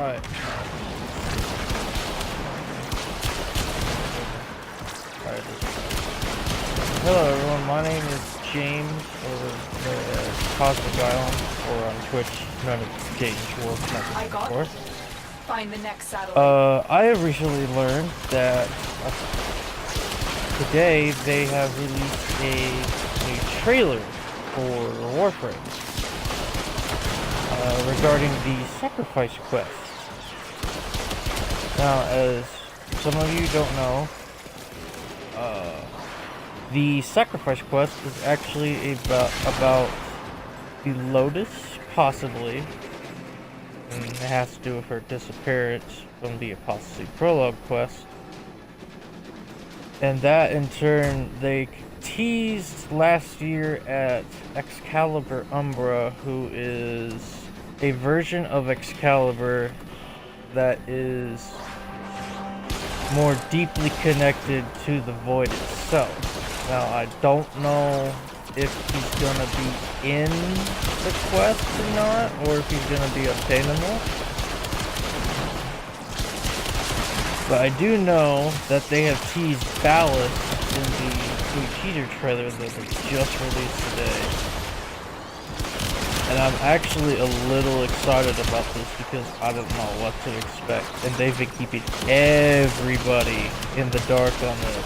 Alright. Hello everyone, my name is James, or Cosmic Island, or on Twitch, known as James Warframe 4. Find the next satellite. I have recently learned that today they have released a trailer for Warframe regarding the sacrifice quest. Now, as some of you don't know, the sacrifice quest is actually about the Lotus, possibly, and it has to do with her disappearance from the Apostasy Prologue quest. And that, in turn, they teased last year at Excalibur Umbra, who is a version of Excalibur that is more deeply connected to the Void itself. Now, I don't know if he's gonna be in the quest or not, or if he's gonna be obtainable. But I do know that they have teased Ballast in the teaser trailer that they just released today. And I'm actually a little excited about this because I don't know what to expect. And they've been keeping everybody in the dark on this.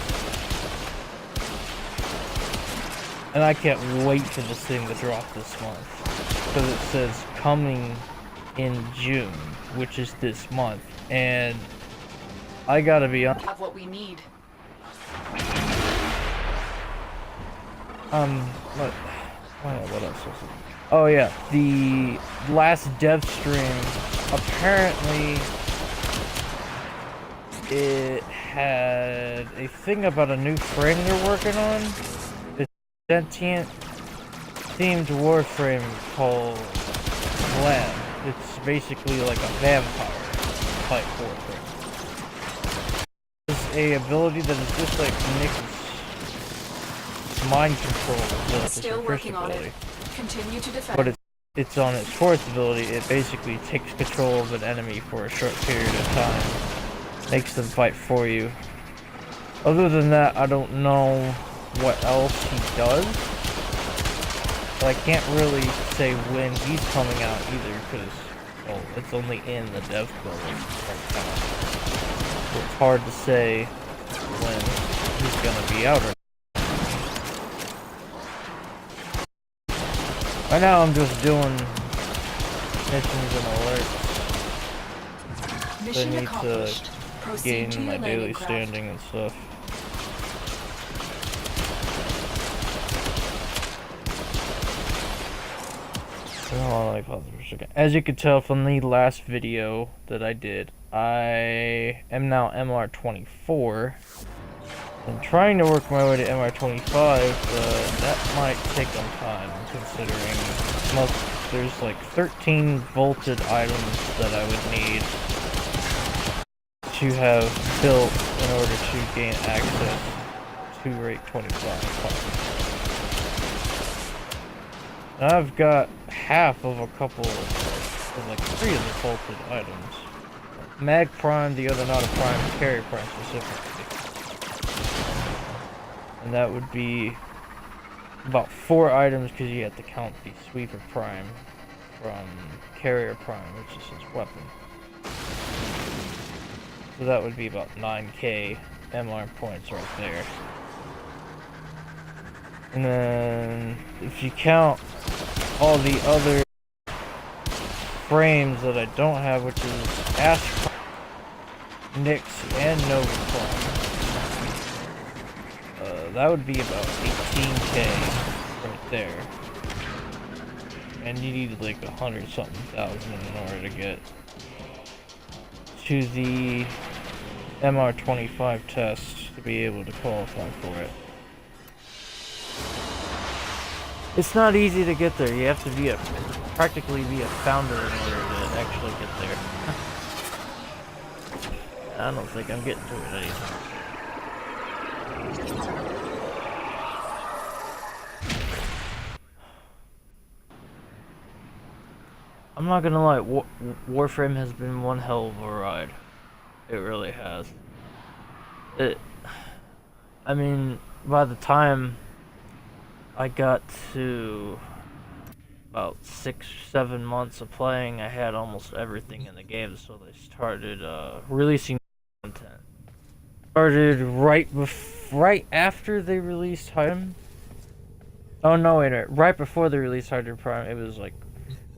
And I can't wait for this thing to drop this month. Because it says coming in June, which is this month. And I gotta be honest. Have what we need. What else was it? Oh yeah, the last Devstream, apparently it had a thing about a new frame they're working on. It's a sentient themed Warframe called Glam. It's basically like a vampire type Warframe. It's a ability that is just like Nick's mind control ability. Still working on it. Continue to defend. But it's on its fourth ability. It basically takes control of an enemy for a short period of time. Makes them fight for you. Other than that, I don't know what else he does. But I can't really say when he's coming out either, because, well, it's only in the dev build right now. So it's hard to say when he's gonna be out or not. Right now I'm just doing missions and alerts. Mission I need accomplished. to Proceed to gain my your daily landing craft. standing and stuff. As you can tell from the last video that I did, I am now MR24. I'm trying to work my way to MR25, but that might take some time, considering there's like 13 vaulted items that I would need to have built in order to gain access to rate 25. And I've got half of a couple, like 3 of the vaulted items. Mag Prime, the other not a Prime, Carry Prime specifically. And that would be about 4 items because you have to count the Sweeper Prime from Carrier Prime, which is his weapon. So that would be about 9k MR points right there. And then if you count all the other frames that I don't have, which is Ash Prime, Nyx, and Nova Prime, that would be about 18k right there. And you need like 100-something thousand in order to get to the MR25 test to be able to qualify for it. It's not easy to get there. You have to practically be a founder in order to actually get there. I don't think I'm getting to it anytime. I'm not gonna lie, Warframe has been one hell of a ride. It really has. I mean, by the time I got to about 6-7 months of playing, I had almost everything in the game, so they started releasing content. Started right after they released Hydra. Oh no, wait, right before they released Hydra Prime. It was like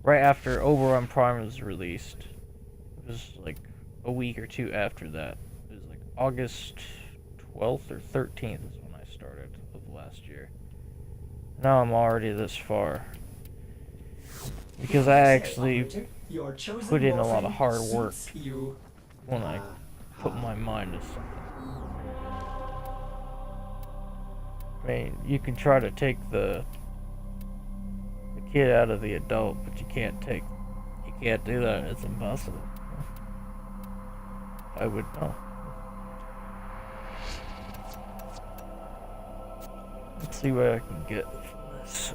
right after Oberon Prime was released. It was like a week or two after that. It was like August 12th or 13th is when I started of last year. Now I'm already this far. Because I actually put in a lot of hard work when I put my mind to something. I mean, you can try to take the kid out of the adult, but you can't do that. It's impossible. I would know. Let's see what I can get from this.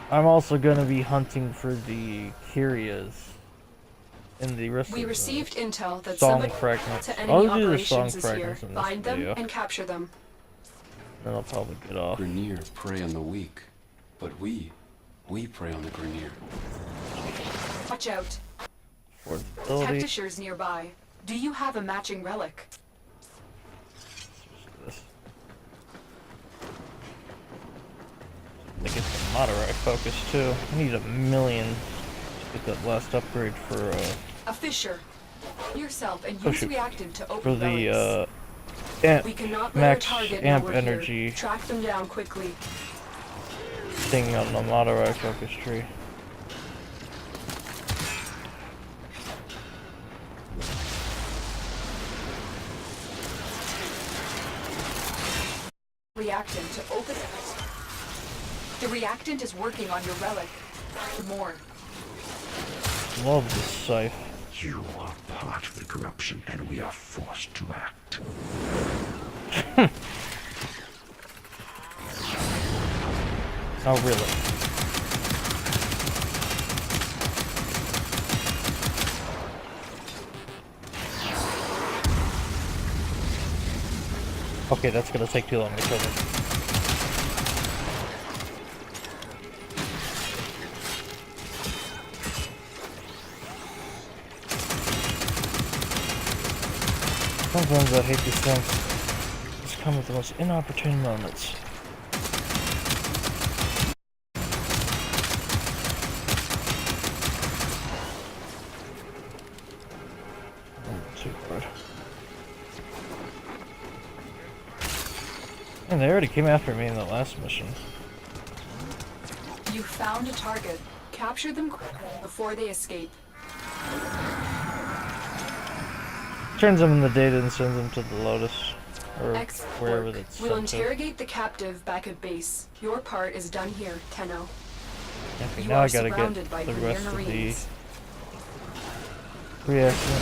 I'm also going to be hunting for the Kyrias in the rest We of received intel that song some fragments. to enemy I'll do the song operations is here. fragments in this Find video. them and capture them. Then I'll probably get off. Grineer prey on the weak, but we prey on the Grineer. Watch out. Affordability. Tactishers nearby. Do you have a matching relic? I get the moderate focus too. I need 1 million to get that last upgrade for A fisher. Yourself and Oh, use shoot. reactant to open for the relics. We cannot let our max target know amp we're energy here. Track them down quickly. thing on the moderate focus tree. Reactant to open it. The reactant is working on your relic. More. Love this scythe. You are part of the corruption, and we are forced to act. Oh, really? Okay, that's gonna take too long to kill them. Sometimes I hate these things. Just come with the most inopportune moments. Too hard. And they already came after me in the last mission. You found a target. Capture them before they escape. Turns them in the data and sends them to the Lotus. Or Excellent wherever work. that's We'll sent to. interrogate the captive back at base. Your part is done here, Tenno. Okay, You now are I gotta get surrounded by the Grineer rest of the Marines. reaction.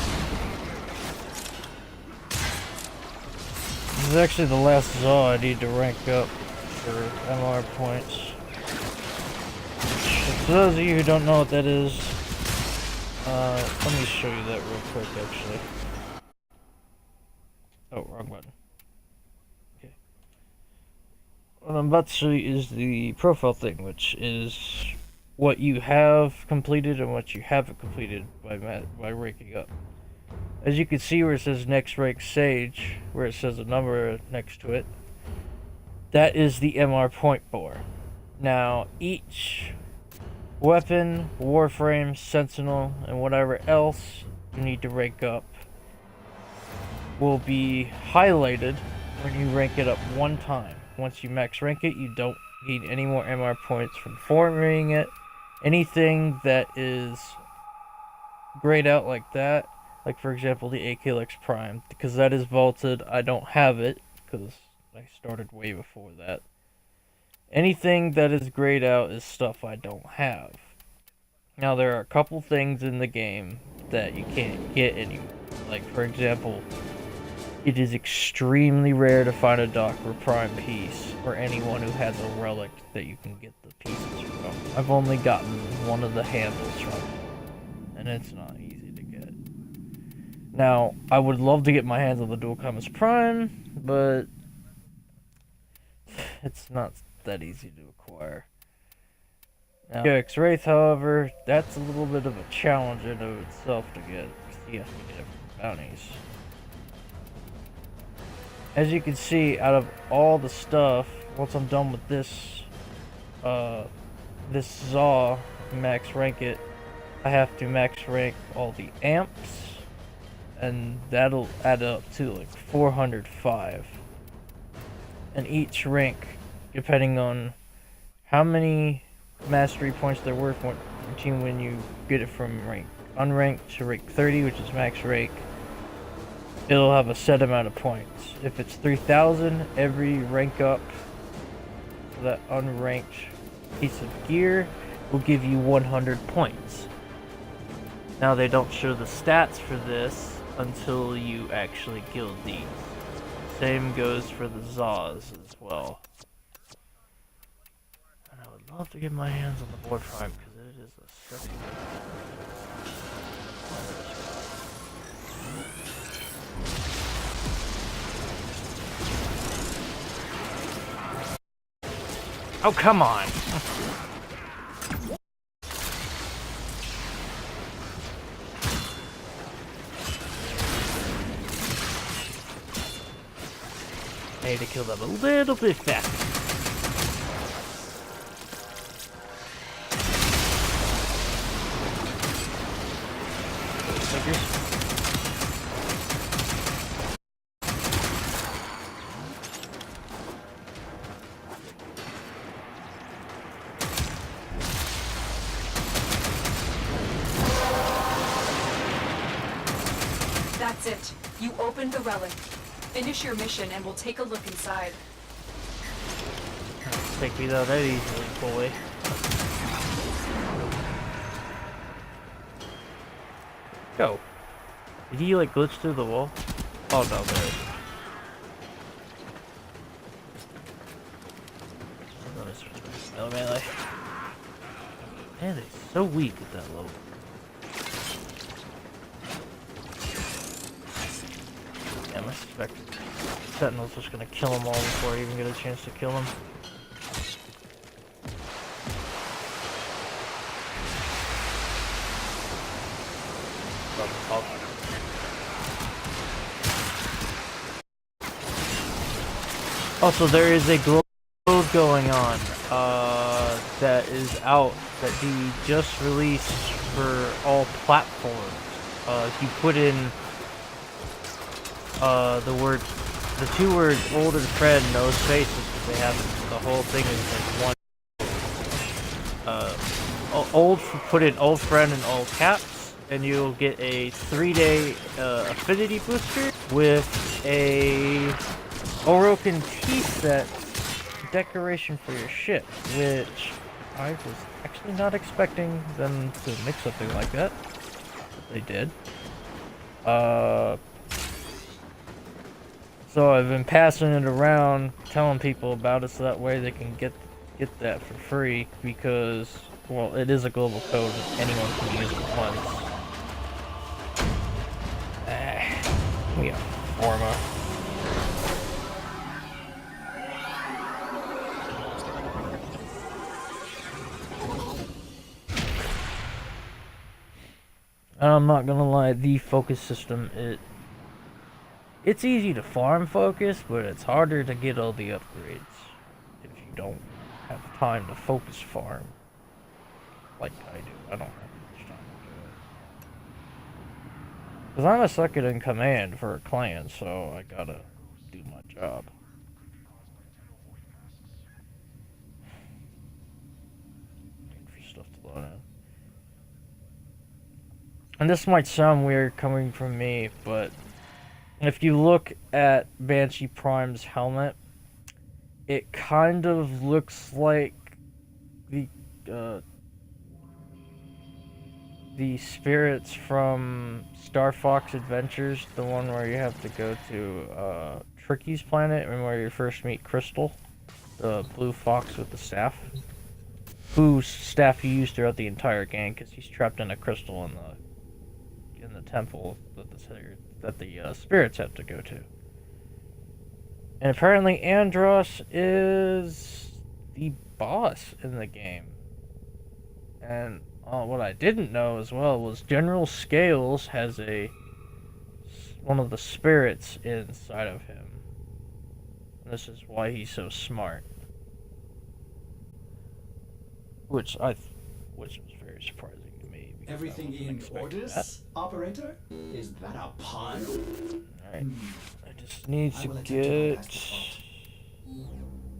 This is actually the last Zaw I need to rank up for MR points. For those of you who don't know what that is, let me show you that real quick actually. Oh, wrong button. Okay. What I'm about to show you is the profile thing, which is what you have completed and what you haven't completed by ranking up. As you can see where it says next rank Sage, where it says a number next to it, that is the MR point bar. Now, each weapon, Warframe, Sentinel, and whatever else you need to rank up will be highlighted when you rank it up one time. once you max rank it, you don't gain any more MR points from farming it. Anything that is grayed out like that, like for example the AKLX Prime, because that is vaulted, I don't have it, because I started way before that. Anything that is grayed out is stuff I don't have. Now there are a couple things in the game that you can't get anymore. Like for example, it is extremely rare to find a Docker Prime piece, or anyone who has a relic that you can get the pieces from. I've only gotten one of the handles from it, and it's not easy to get. Now, I would love to get my hands on the Dual Comets Prime, but it's not that easy to acquire. Now, GX Wraith, however, that's a little bit of a challenge in of itself to get, because you have to get it from bounties. As you can see, out of all the stuff, once I'm done with this, this Zaw, max rank it, I have to max rank all the amps, and that'll add up to like 405. And each rank, depending on how many mastery points they're worth, between when you get it from rank unranked to rank 30, which is max rank, it'll have a set amount of points. If it's 3,000, every rank up for that unranked piece of gear will give you 100 points. Now they don't show the stats for this until you actually guild these. Same goes for the Zaws as well. And I would love to get my hands on the Warframe because it is a sexy. Oh, come on! I need to kill them a little bit faster. That's it. You opened the relic. Finish your mission and we'll take a look inside. Take me out that easily, boy. Go. Did he like glitch through the wall? Oh no, there. Oh, melee. Man, they're so weak at that level. Yeah, I suspect Sentinel's just gonna kill them all before I even get a chance to kill them. Also, there is a glow going on that is out that he just released for all platforms. If you put in the two words "old" and "friend," no spaces, because they have the whole thing is like one. Old, put in "old friend" in all caps, and you'll get a 3-day affinity booster with a Orokin tea set decoration for your ship, which I was actually not expecting them to make something like that. But they did. So I've been passing it around, telling people about it, so that way they can get that for free, because, well, it is a global code and anyone can use it once. We got Forma. I'm not gonna lie, the focus system, it's easy to farm focus, but it's harder to get all the upgrades if you don't have time to focus farm like I do. I don't have much time to do it. Because I'm a second in command for a clan, so I gotta do my job. and this might sound weird coming from me, but if you look at Banshee Prime's helmet, it kind of looks like the spirits from Star Fox Adventures, the one where you have to go to Tricky's planet and where you first meet Crystal, the blue fox with the staff, whose staff he used throughout the entire game because he's trapped in a crystal in the temple that the spirits have to go to. And apparently Andros is the boss in the game. And what I didn't know as well was General Scales has one of the spirits inside of him. This is why he's so smart. Which was very surprising to me. Everything in orders, operator? Is that a pun? Alright. I just need to get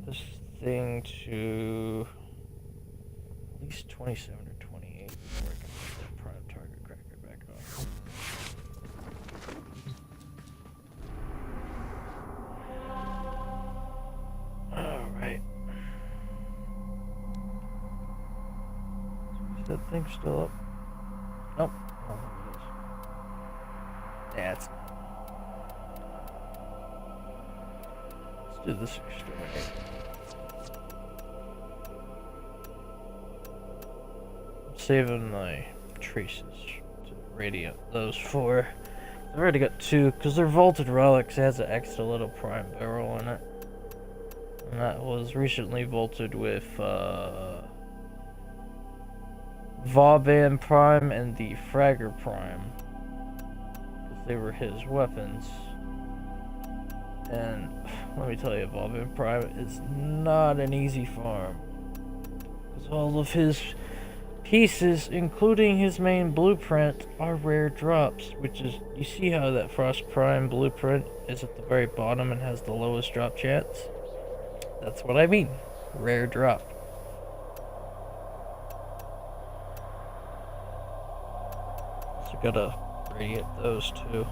this thing to at least 27 or 28 before I can put that prime target cracker back on. Alright. Is that thing still up? Nope. Oh, it is. Yeah, it's not. Let's do this exterminate. I'm saving my traces to radiant those four. I've already got two, because they're vaulted relics. It has an extra little prime barrel in it. And that was recently vaulted with Vauban Prime and the Fragger Prime, because they were his weapons. And let me tell you, Vauban Prime is not an easy farm, because all of his pieces, including his main blueprint, are rare drops, which is, you see how that Frost Prime blueprint is at the very bottom and has the lowest drop chance? That's what I mean, rare drop. So gotta radiate those too.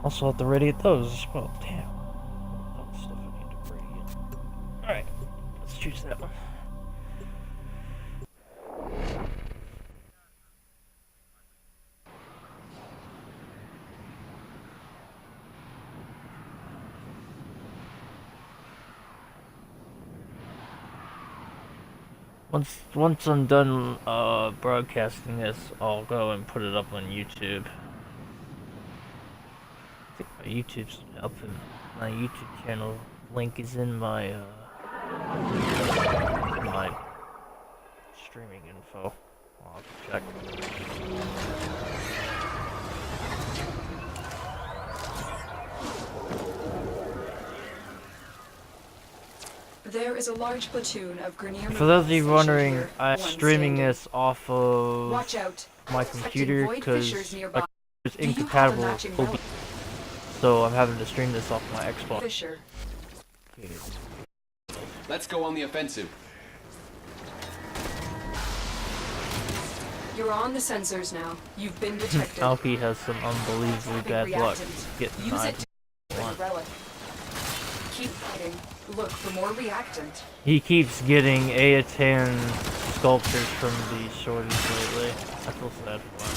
Also have to radiate those as well. Damn. All the stuff I need to radiate. Alright, let's choose that one. Once I'm done broadcasting this, I'll go and put it up on YouTube. I think my YouTube's up, and my YouTube channel link is in my my streaming info. I'll have to check. There is a large platoon of Grenier. For those of you wondering, I'm streaming this off of Watch out. my computer because my computer is Do you have a incompatible matching with OBS, so I'm having to stream this off my Xbox. Fisher. Let's go on the offensive. You're on the sensors now. You've been detected. Alki has some unbelievably bad luck getting Use it knives. to the relic. Keep fighting. Look for more reactant. He keeps getting Aetan sculptures from these shorties lately. I feel sad for him.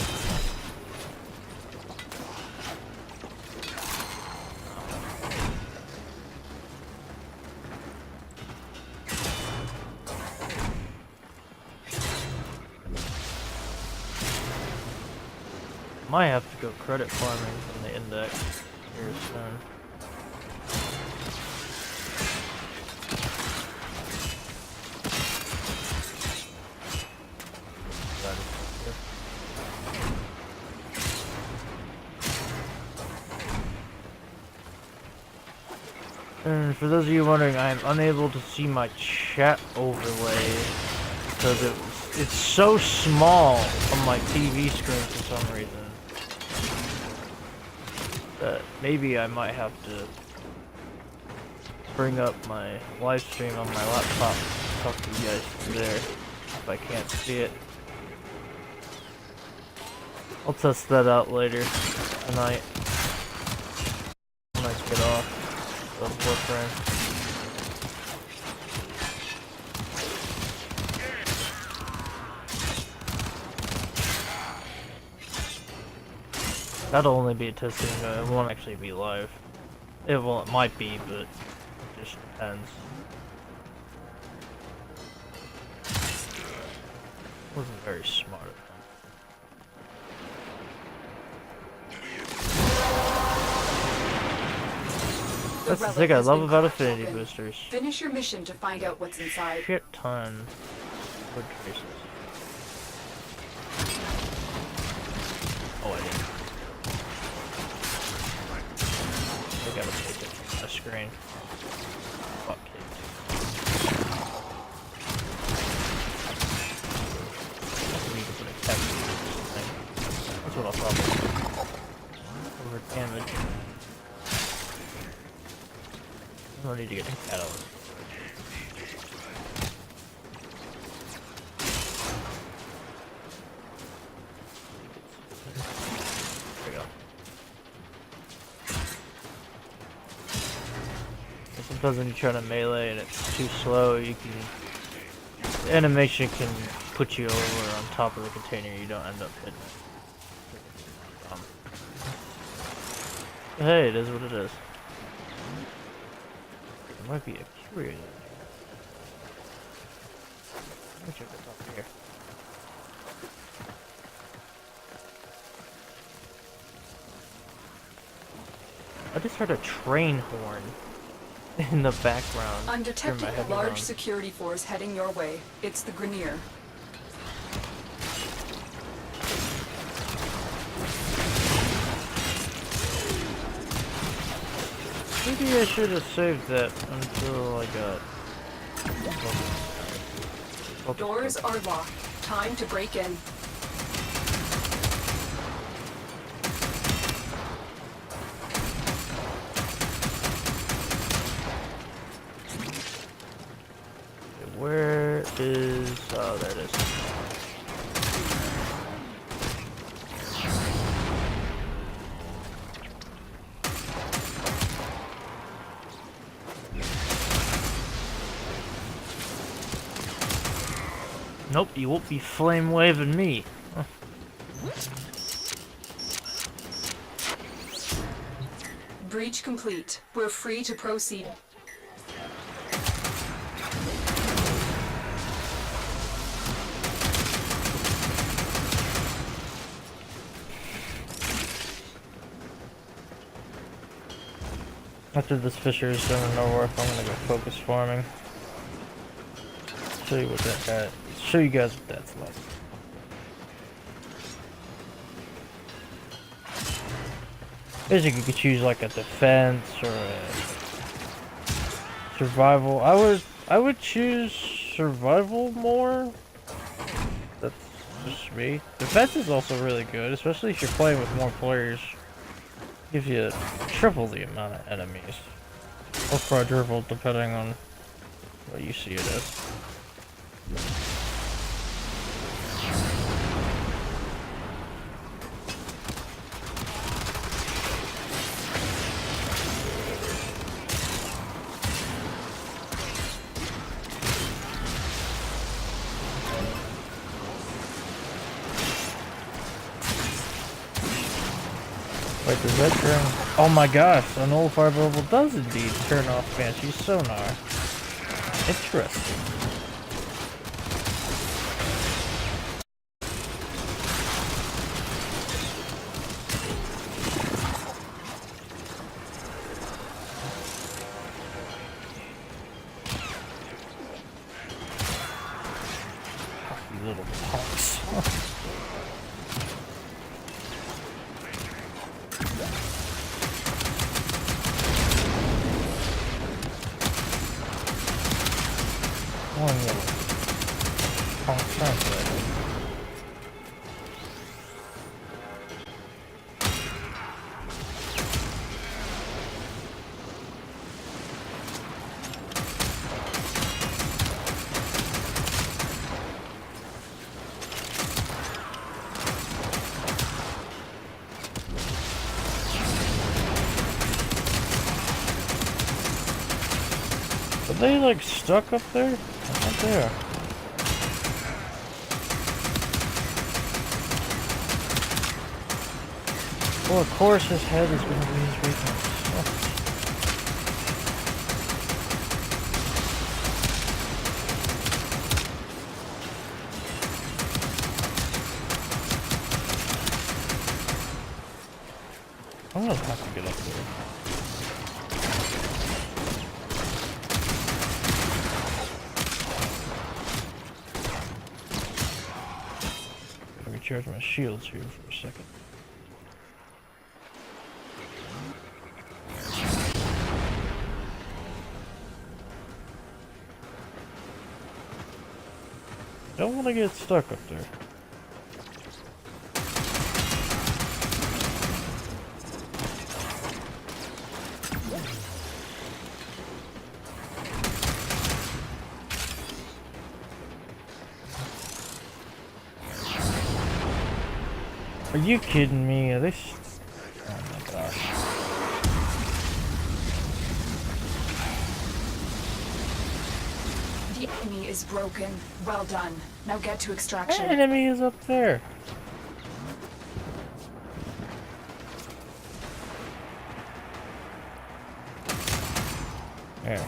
Might have to go credit farming from the index here soon. And for those of you wondering, I am unable to see my chat overlay because it's so small on my TV screen for some reason that maybe I might have to bring up my live stream on my laptop and talk to you guys through there if I can't see it. I'll test that out later tonight when I get off the Warframe. That'll only be a testing, it won't actually be live. It might be, but it just depends. Wasn't very smart of him. That's the thing I love about affinity boosters. Finish your mission to find out what's inside. Shit ton wood traces. Oh, I didn't. I gotta take it from the screen. Fuck it. I need to put a text in this thing. That's what I'll probably do. Over damage. I don't need to get a catalyst. There we go. And sometimes when you try to melee and it's too slow, you can... The animation can put you over on top of the container, you don't end up hitting it. Hey, it is what it is. There might be a curator. Let me check this out here. I just heard a train horn in the background. I'm detecting a large security force heading your way. It's the Grenier. Maybe I should have saved that until I got... Doors are locked. Time to break in. Where is... Oh, there it is. Nope, you won't be flame waving me. Huh. Breach complete. We're free to proceed. After this fisher is done no work, I'm gonna go focus farming. Show you what that show you guys what that's like. Basically, you could choose like a defense or a survival. I would choose survival more. That's just me. Defense is also really good, especially if you're playing with more players. Gives you triple the amount of enemies, or quadruple depending on what you see it as. Wait, does that turn? Oh my gosh, a nullifier bubble does indeed turn off Banshee's sonar. Interesting. You little punks. One little punk translator. they like stuck up there? I thought they are. Well, of course his head is going to be his weakness. I'm gonna have to get up there. Gotta recharge my shields here for a second. Don't want to get stuck up there. Are you kidding me? Are they? Oh my gosh. The enemy is broken. Well done. Now get to extraction. Enemy is up there. There.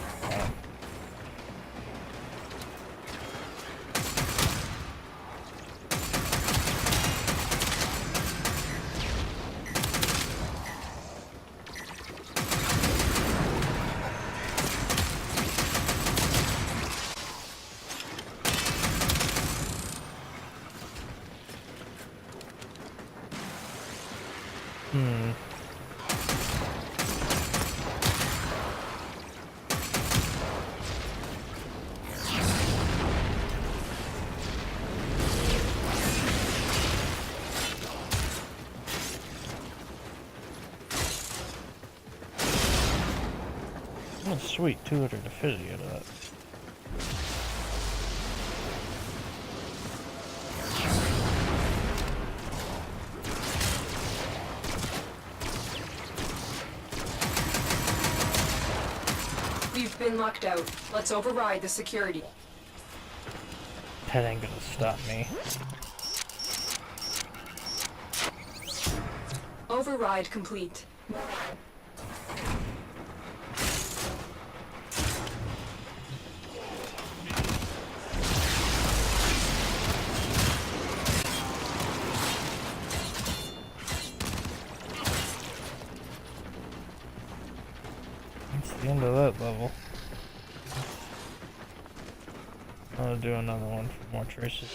Oh, sweet, 200 affinity out of that. We've been locked out. Let's override the security. That ain't gonna stop me. Override complete. That's the end of that level. I'll do another one for more traces.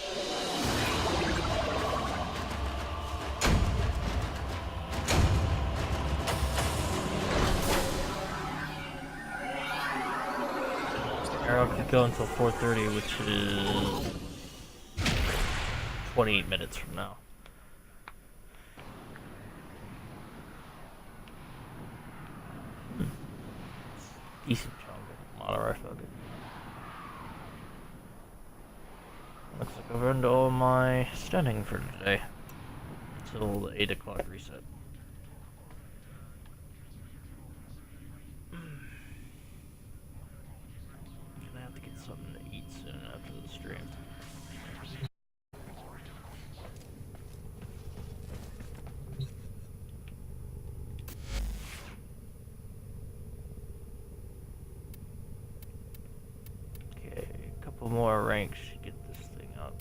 Arrow could go until 4:30, which is 28 minutes from now. Decent chunk of model rifle. Looks like I've earned all my stunning for today. Until the 8 o'clock reset. Gonna have to get something to eat soon after the stream. Okay, a couple more ranks to get this thing up.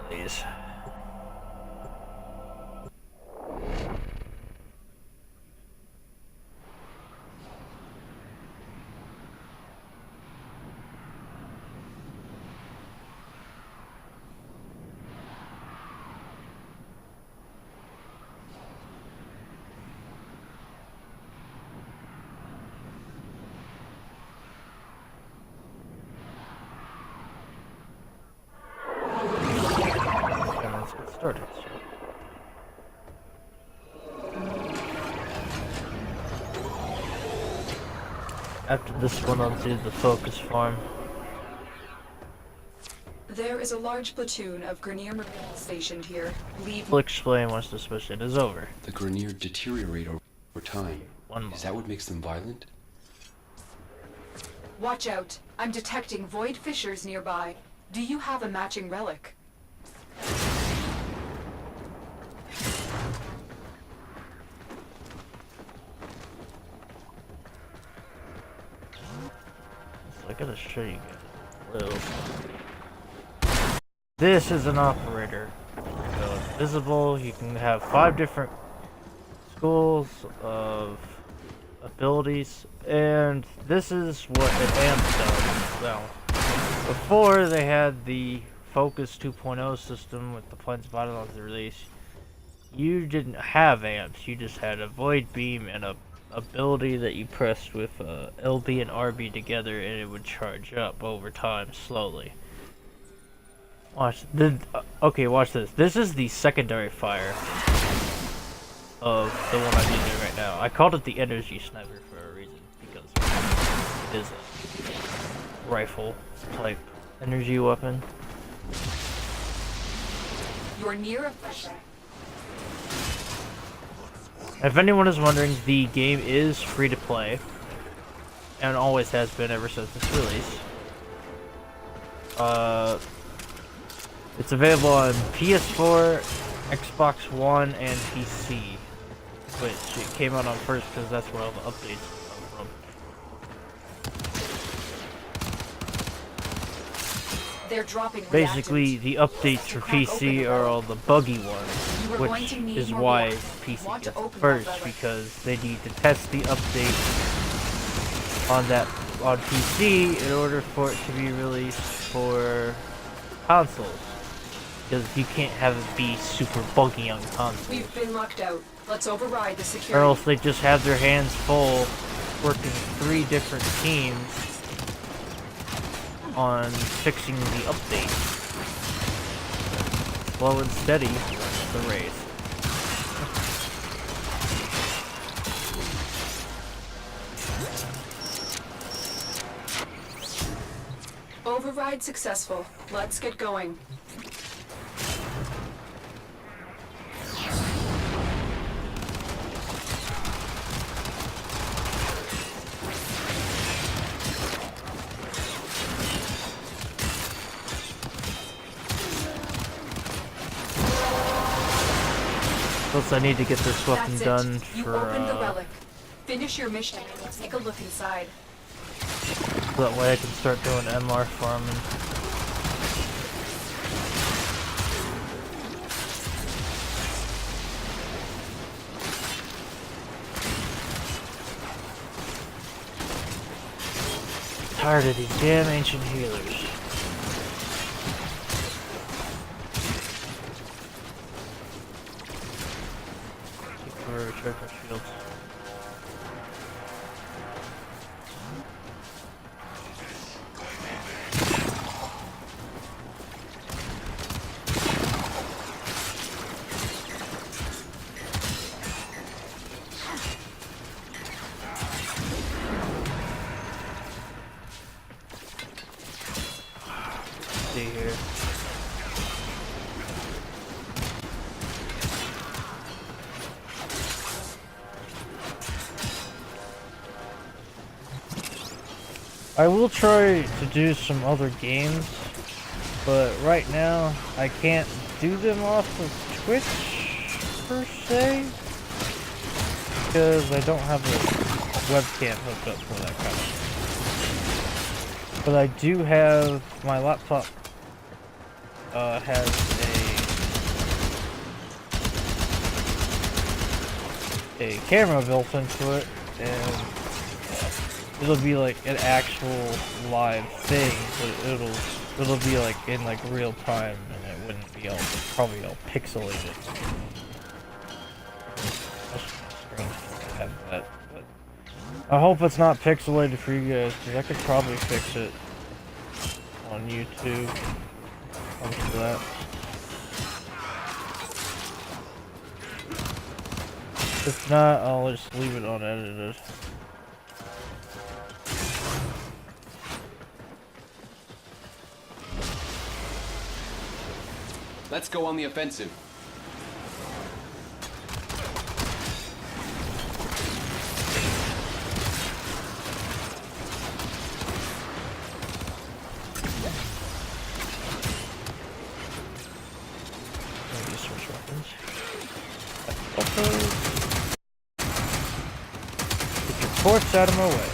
These. Sword history. After this one, I'll do the focus farm. There is a large platoon of Grenier Marines stationed here. Leave. I'll explain once this mission is over. The Grenier deteriorate over time. One more. Is that what makes them violent? Watch out. I'm detecting void fissures nearby. Do you have a matching relic? So I gotta show you guys a little. This is an operator. So it's visible. You can have 5 different schools of abilities, and this is what an amp does. Now, before they had the Focus 2.0 system with the Plains Violence release, you didn't have amps. You just had a void beam and a ability that you pressed with LB and RB together, and it would charge up over time slowly. Watch okay, watch this. This is the secondary fire of the one I'm using right now. I called it the energy sniper for a reason, because it is a rifle type energy weapon. You're near a fissure. If anyone is wondering, the game is free to play, and always has been ever since its release. It's available on PS4, Xbox One, and PC, which it came out on first because that's where all the updates come from. They're dropping Basically, reactants. the updates for PC are all the buggy ones, which is why PC gets it first, because they need to test the update on PC in order for it to be released for consoles. Because you can't have it be super buggy on consoles. We've been locked out. Let's override the Or security. else they just have their hands full working 3 different teams on fixing the update. Slow and steady, the race. Override successful. Let's get going. Plus, I need to get this weapon That's done it. You for opened the relic. Finish your mission. Take a look inside. so that way I can start doing MR farming. Tired of these damn ancient healers. Recharge my shields. See here. I will try to do some other games, but right now I can't do them off of Twitch per se, because I don't have a webcam hooked up for that kind of thing. But I do have, my laptop has a camera built into it, and it'll be like an actual live thing, but it'll be like in like real time, and it wouldn't be all probably all pixelated. I have that, but I hope it's not pixelated for you guys, because I could probably fix it on YouTube. Comes to that. If not, I'll just leave it unedited. Let's go on the offensive. Maybe switch weapons. Get your torch out of my way.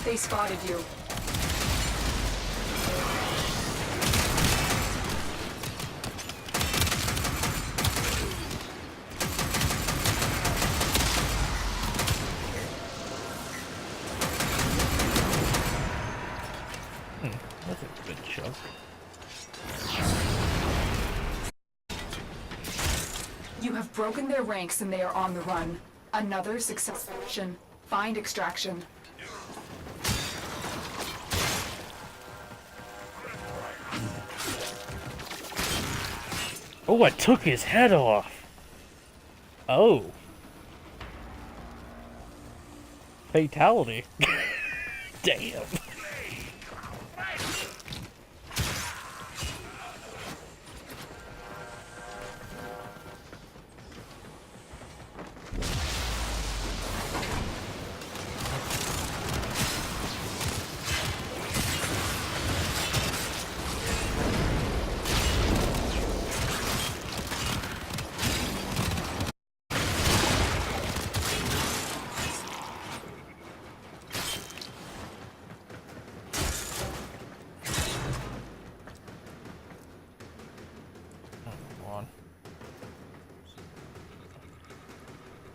They spotted you. That's a good chunk. You have broken their ranks and they are on the run. Another successful mission. Find extraction. Oh, I took his head off. Oh. Fatality. Damn.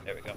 There we go.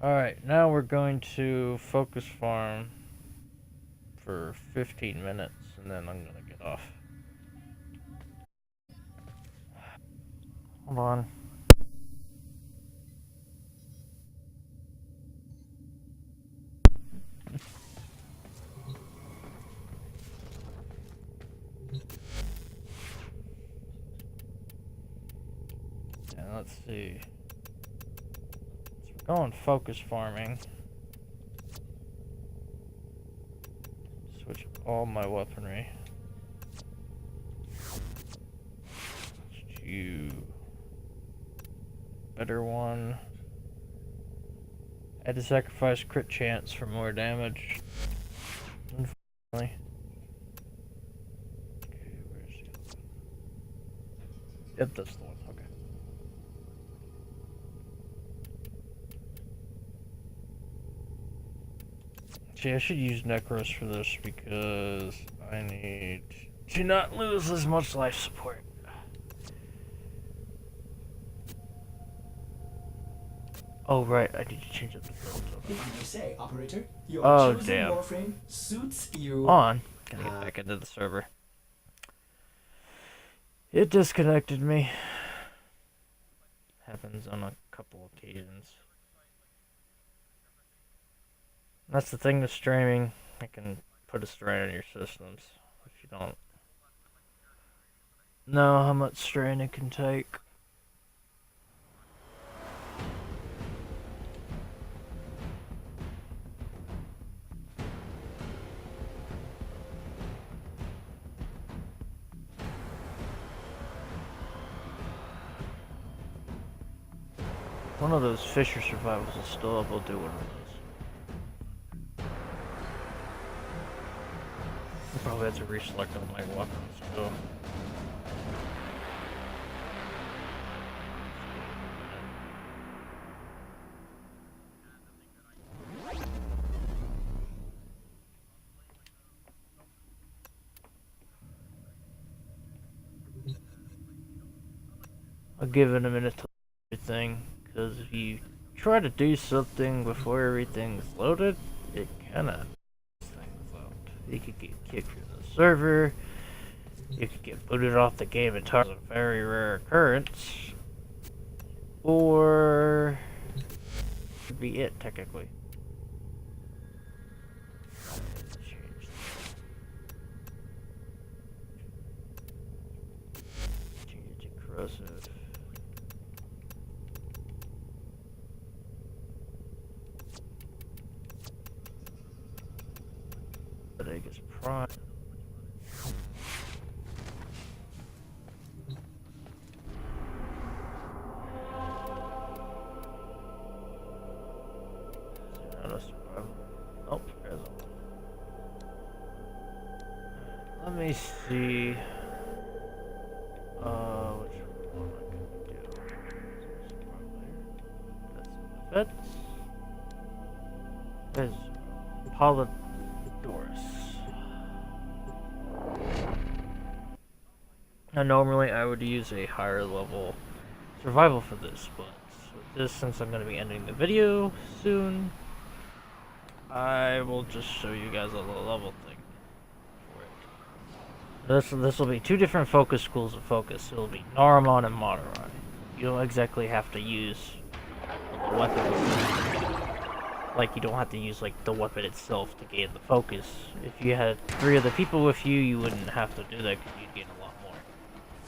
Alright, now we're going to focus farm for 15 minutes, and then I'm gonna get off. Hold on. And let's see. So we're going focus farming. Switch all my weaponry. You better one. I had to sacrifice crit chance for more damage. Unfortunately. Okay, where's the other one? Yep, that's the one. Okay. See, I should use Necros for this because I need to not lose as much life support. Oh right, I need to change up the build. If you may say, operator, your Oh chosen damn. Warframe suits you. On. Gotta get back into the server. It disconnected me. Happens on a couple occasions. That's the thing with streaming. It can put a strain on your systems if you don't know how much strain it can take. One of those Fisher survivals is still up. We'll do one of those. I probably have to reselect all my weapons too. I'll give it a minute to everything, because if you try to do something before everything's loaded, it kinda things out. You could get kicked from the server, you could get booted off the game entirely, a very rare occurrence, or could be it technically. Change to corrosive. I guess prime. Oh, there's one. Let me see. Which one I can do? That's there's Polydorus. Now normally I would use a higher level survival for this, but with this, since I'm going to be ending the video soon, I will just show you guys a low level thing for it. This will be two different focus schools of focus. It'll be Naramon and Madurai. You don't exactly have to use the weapon. Like, you don't have to use like the weapon itself to gain the focus. If you had 3 other people with you, you wouldn't have to do that because you'd gain a lot more.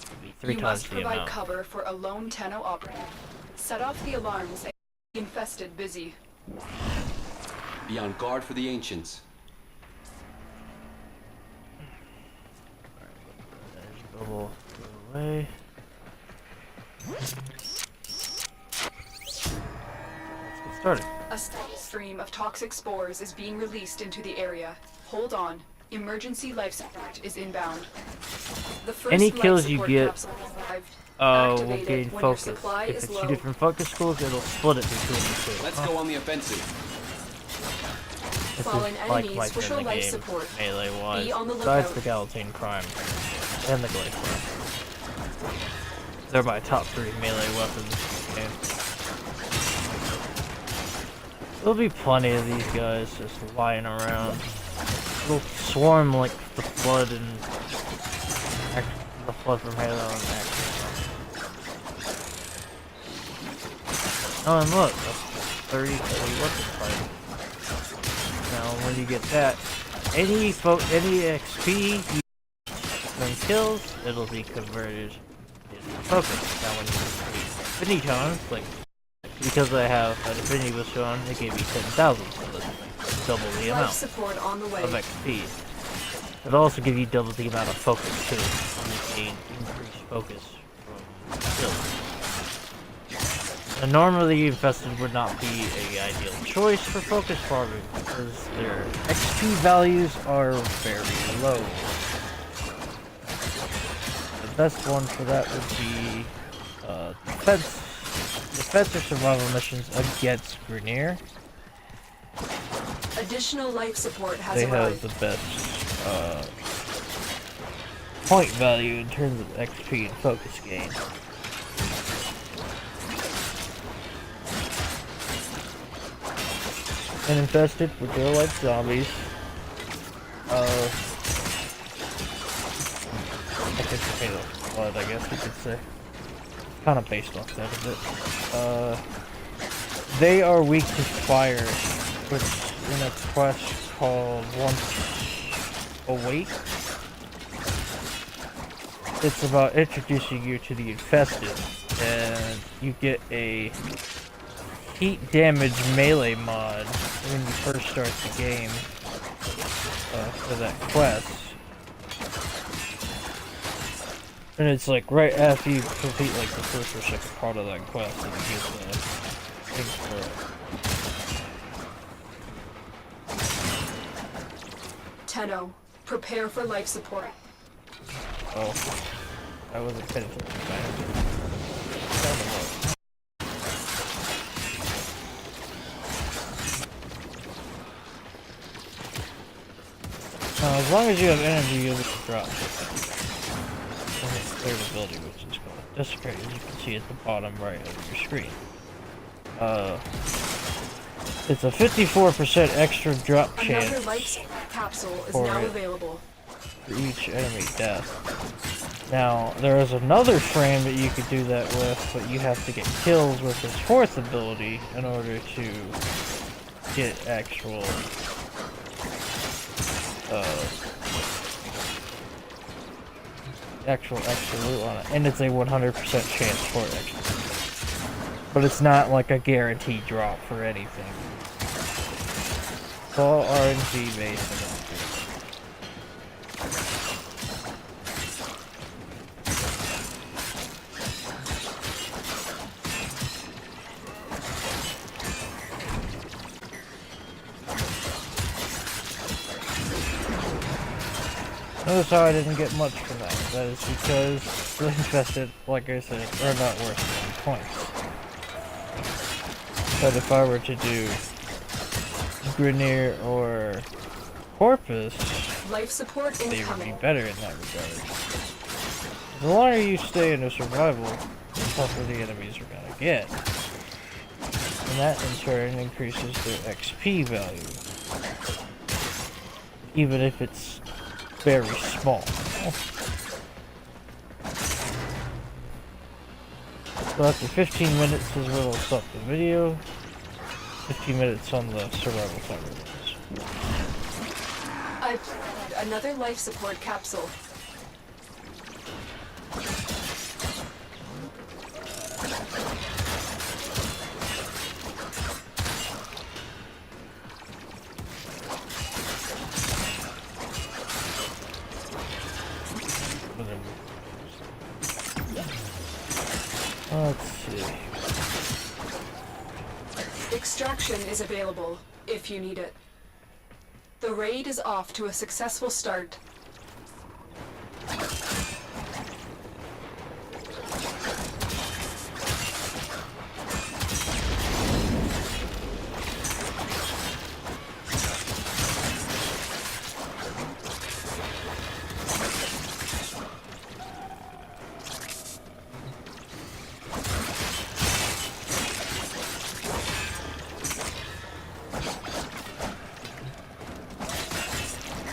It'd be 3 times the amount. You must provide cover for a lone Tenno operative. Set off the alarms and infested busy. Be on guard for the ancients. Alright, go away. Let's get started. A steady stream of toxic spores is being released into the area. Hold on. Emergency life support is inbound. The first Any life kills you support get capsule has arrived. will Activate gain it when your focus. supply If is it's low. 2 different focus schools, it'll split it between the 2. Let's go on the offensive. This Fallen is like enemies my will thing show in the life game, support. melee-wise, Be on the besides the lookout. Galatine Prime and the Glaive Prime. They're my top 3 melee weapons in the game. There'll be plenty of these guys just lying around. It'll swarm like the flood and the flood from Halo and Action. Oh, and look, that's 30 weapon fighting. Now, when you get that, any XP you from kills, it'll be converted into focus. Now, when you complete Infinity Charms, like, because I have an Infinity Wish on, it gave me 10,000, so that's double the Life amount support on the way. of XP. It'll also give you double the amount of focus, too. You gain increased focus from kills. And normally, Infested would not be an ideal choice for focus farming, because their XP values are very low. The best one for that would be defense or survival missions against Grenier. Additional life support has They have arrived. the best point value in terms of XP and focus gain. And Infested, but they're like zombies. I guess you could say. kind of based off that a bit. They are weak to fire, which in a quest called Once Awake. It's about introducing you to the infested, and you get a heat damage melee mod when you first start the game for that quest. And it's like right after you complete like the first or second part of that quest, and you get the thing for it. Tenno, prepare for life support. Oh, I wasn't paying attention. As long as you have energy, you'll get to drop. Third ability, which is called Desecrate, as you can see at the bottom right of your screen. It's a 54% extra drop chance. Another life capsule is now available for each enemy death. Now, there is another frame that you could do that with, but you have to get kills with his fourth ability in order to get actual extra loot on it, and it's a 100% chance for extra. But it's not like a guaranteed drop for anything. It's all RNG based on that. Notice how I didn't get much from that. That is because the infested, like I said, are not worth 1 point. But if I were to do Grineer or Corpus, life support they would be incoming. better in that regard. The longer you stay in a survival, the tougher the enemies are gonna get. And that in turn increases their XP value. Even if it's very small. So after 15 minutes is where we'll stop the video. 15 minutes on the survival timer. I've another life support capsule. Let's see. Extraction is available, if you need it. The raid is off to a successful start.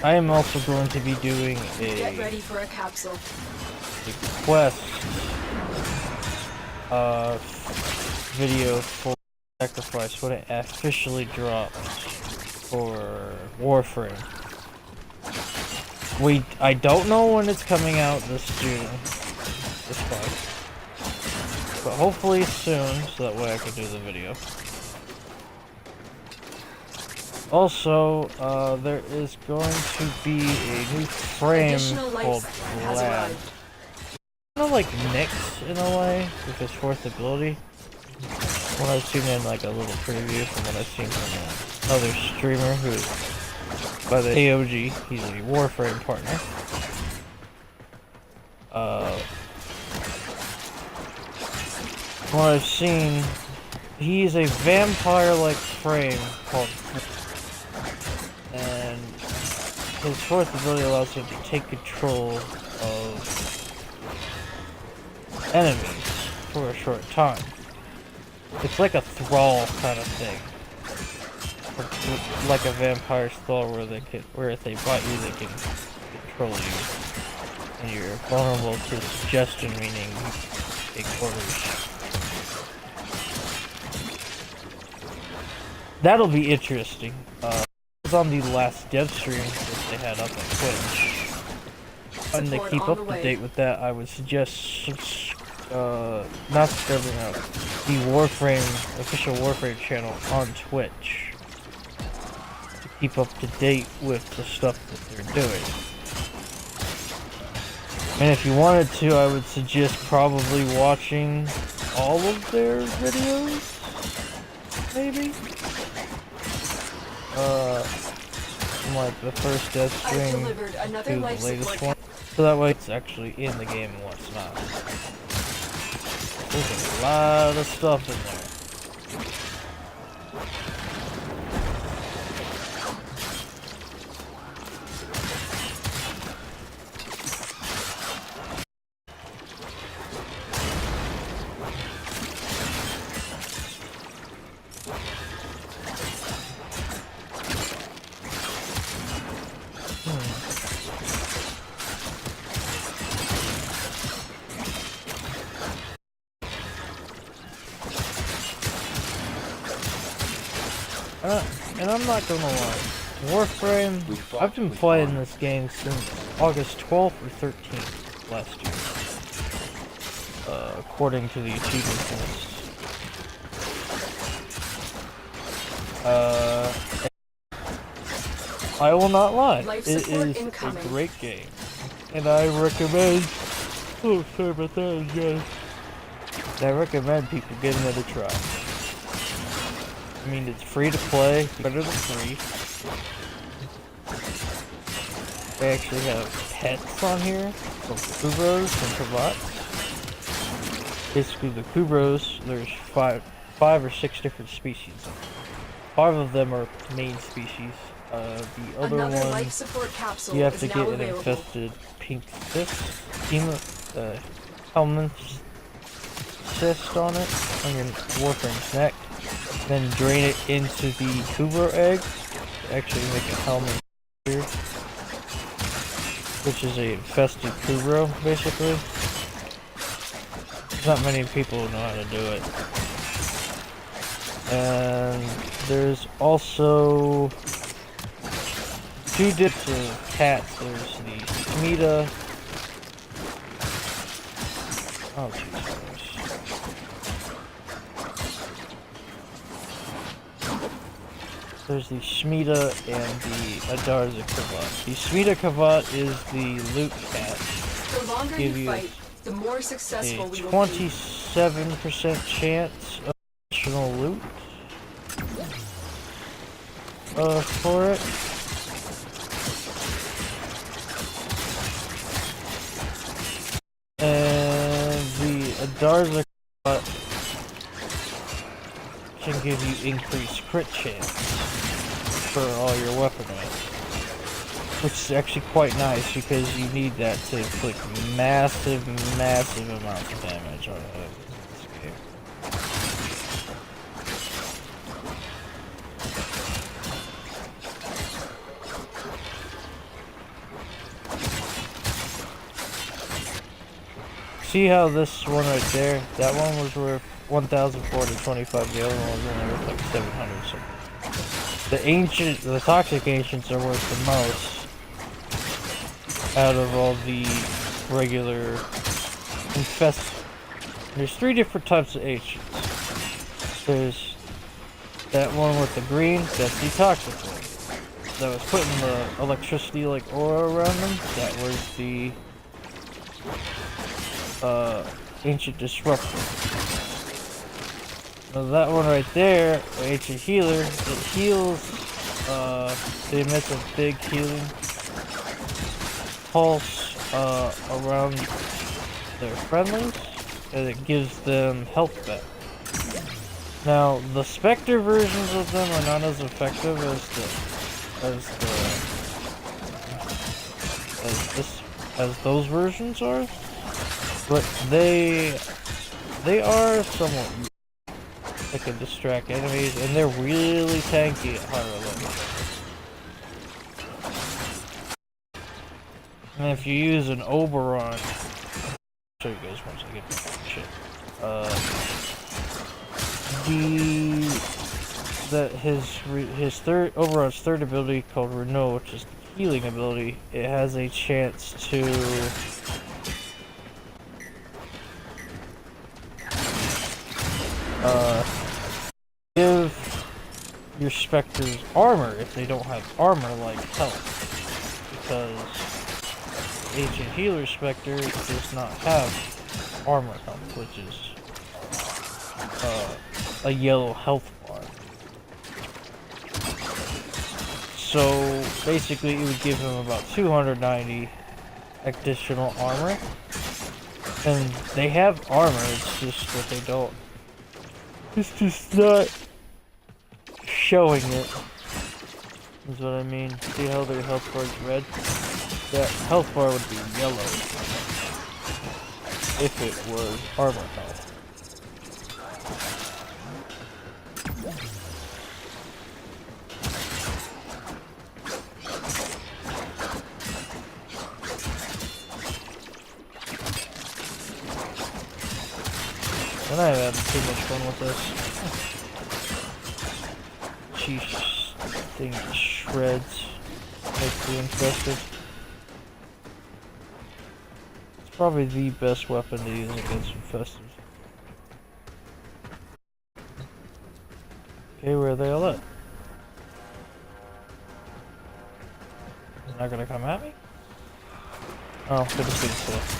I am also going to be doing Get ready for a capsule. quest video for sacrifice when it officially drops for Warframe. I don't know when it's coming out this June, this month, but hopefully soon, so that way I can do the video. Also, there is going to be a new frame called Lab. Kind of like Nyx in a way, with his fourth ability. What I've seen in like a little preview from what I've seen from another streamer who's by the AOG. He's a Warframe partner. What I've seen, he's a vampire-like frame called, and his fourth ability allows him to take control of enemies for a short time. It's like a thrall kind of thing, like a vampire's thrall, where if they bite you, they can control you, and you're vulnerable to suggestion, meaning take orders. That'll be interesting. It was on the last Devstream that they had up on Twitch. And to keep up to date with that, I would suggest not subscribing out the Warframe, official Warframe channel on Twitch to keep up to date with the stuff that they're doing. And if you wanted to, I would suggest probably watching all of their videos, maybe? From like the first Devstream to the latest one. So that way it's actually in the game and what's not. There's a lot of stuff in there. And I'm not gonna lie, Warframe, I've been playing this game since August 12th or 13th last year, according to the achievement list. I will not lie, it is a great game, and I recommend, oh sorry about that guys, I recommend people giving it a try. I mean, it's free to play, better than free. They actually have pets on here, called Kubros and Kavats. Basically, the Kubros, there's five or six different species. 5 of them are main species. The other one, you have to get an infested pink helmet cyst on it, on your Warframe's neck. Then drain it into the Kubro egg to actually make a helmet here, which is a infested Kubro, basically. Not many people know how to do it. And there's also 2 types of cats. There's the Smita. Oh, jeez. There's the Smita and the Adarza Kavat. The Smita Kavat is the loot cat. The longer you fight, the more successful we will be. 27% chance of additional loot for it. And the Adarza Kavat can give you increased crit chance for all your weaponry, which is actually quite nice because you need that to inflict massive amounts of damage on this game. See how this one right there, that one was worth 1,425, the other one was only worth like 700 something. The toxic ancients are worth the most out of all the regular infest. There's 3 different types of ancients. There's that one with the green, that's the toxic one. That was putting the electricity like aura around them. That was the ancient disruptor. Now that one right there, the ancient healer, it heals, it emits a big healing pulse around their friendlies, and it gives them health back. Now, the Spectre versions of them are not as effective as those versions are, but they are somewhat. They can distract enemies, and they're really tanky at higher levels. And if you use an Oberon, show you guys once I get the shit. His Overwatch's third ability called Renew, which is the healing ability. It has a chance to give your Spectres armor if they don't have armor like health, because Ancient Healer Spectre does not have armor health, which is a yellow health bar. So basically it would give him about 290 additional armor, and they have armor, it's just that they don't, it's just not showing it, is what I mean. See how their health bar is red? That health bar would be yellow if it was armor health. I'm not having too much fun with this. Chief's thing shreds. Makes you infested. It's probably the best weapon to use against infestors. Okay, where are they all at? They're not gonna come at me? Oh, good to see this.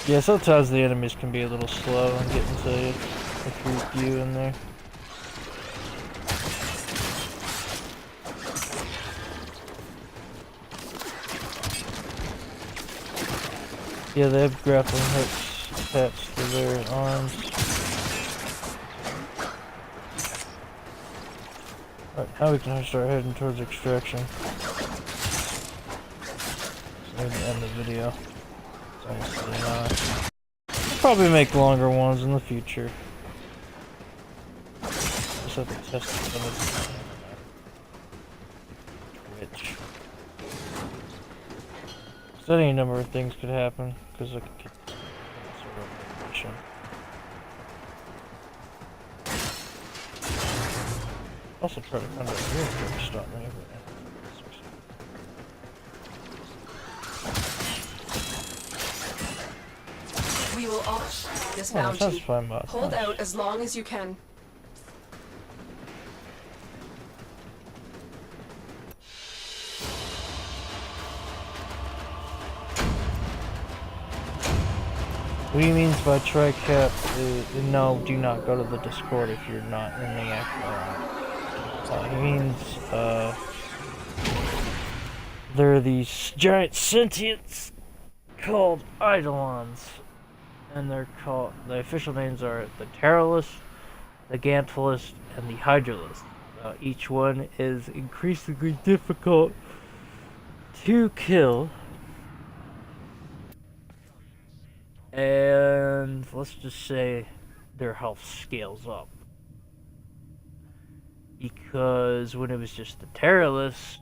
Yeah, sometimes the enemies can be a little slow in getting to you if you're in there. Yeah, they have grappling hooks attached to their arms. Alright, now we can start heading towards extraction. So maybe end the video. We'll probably make longer ones in the future. Just have to test some of Twitch. So any number of things could happen because I could get sort of mission. Also try to find out here to stop me. We will all this bounty. Hold out as long as you can. What he means by tri-cap is, no, do not go to the Discord if you're not in the actual he means, there are these giant sentients called Eidolons. And they're called, the official names are the Terralist, the Gantalist, and the Hydralist. Each one is increasingly difficult to kill. And let's just say their health scales up. Because when it was just the Terralist,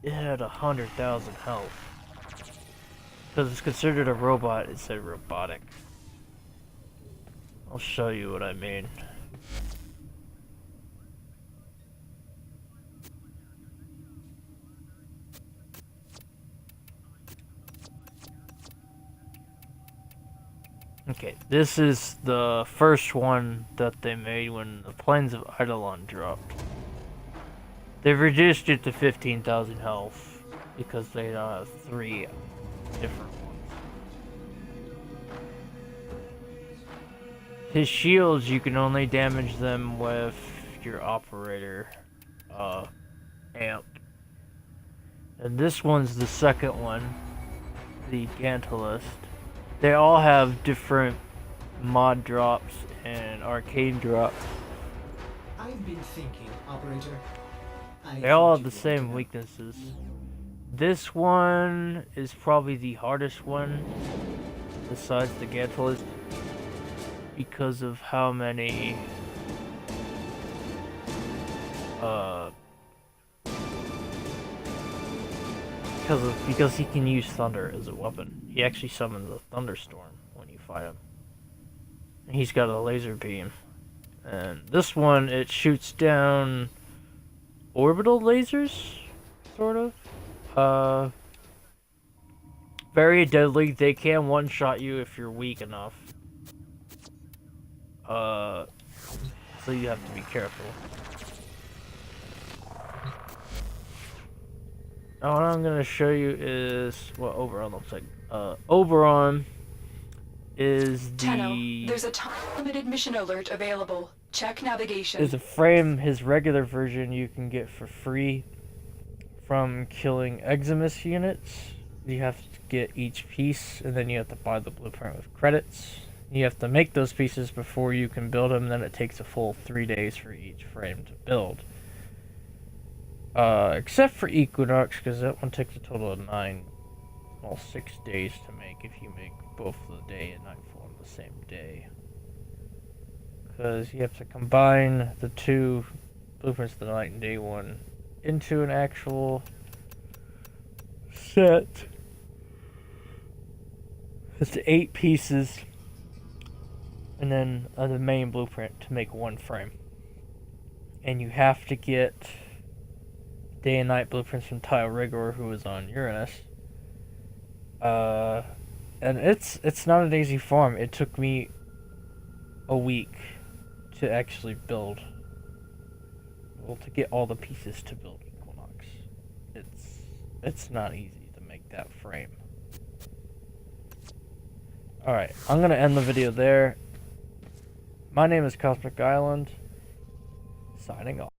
it had 100,000 health. Because it's considered a robot, it said robotic. I'll show you what I mean. Okay, this is the first one that they made when the Plains of Eidolon dropped. They've reduced it to 15,000 health because they now have 3 different ones. His shields, you can only damage them with your operator amp. And this one's the second one, the Gantalist. They all have different mod drops and arcane drops. I've been thinking, operator. They all have the same weaknesses. This one is probably the hardest one, besides the Gantalist, because of how many Because he can use thunder as a weapon. He actually summons a thunderstorm when you fight him. And he's got a laser beam. And this one, it shoots down orbital lasers, sort of. Very deadly. They can one-shot you if you're weak enough. So you have to be careful. Now what I'm gonna show you is what Oberon looks like. Oberon is Tenno, the... there's a time-limited mission alert available. Check navigation. There's a frame, his regular version you can get for free from killing Eximus units. You have to get each piece, and then you have to buy the blueprint with credits. You have to make those pieces before you can build them, then it takes a full 3 days for each frame to build. Except for Equinox, because that one takes a total of 6 days to make if you make both the day and nightfall on the same day. Because you have to combine the two blueprints, the night and day one, into an actual set. It's 8 pieces, and then the main blueprint to make one frame. And you have to get day and night blueprints from Tile Rigor, who is on Uranus. And it's not an easy farm. It took me a week to actually build. Well, to get all the pieces to build Equinox. It's not easy to make that frame. Alright, I'm gonna end the video there. My name is Cosmic Island, signing off.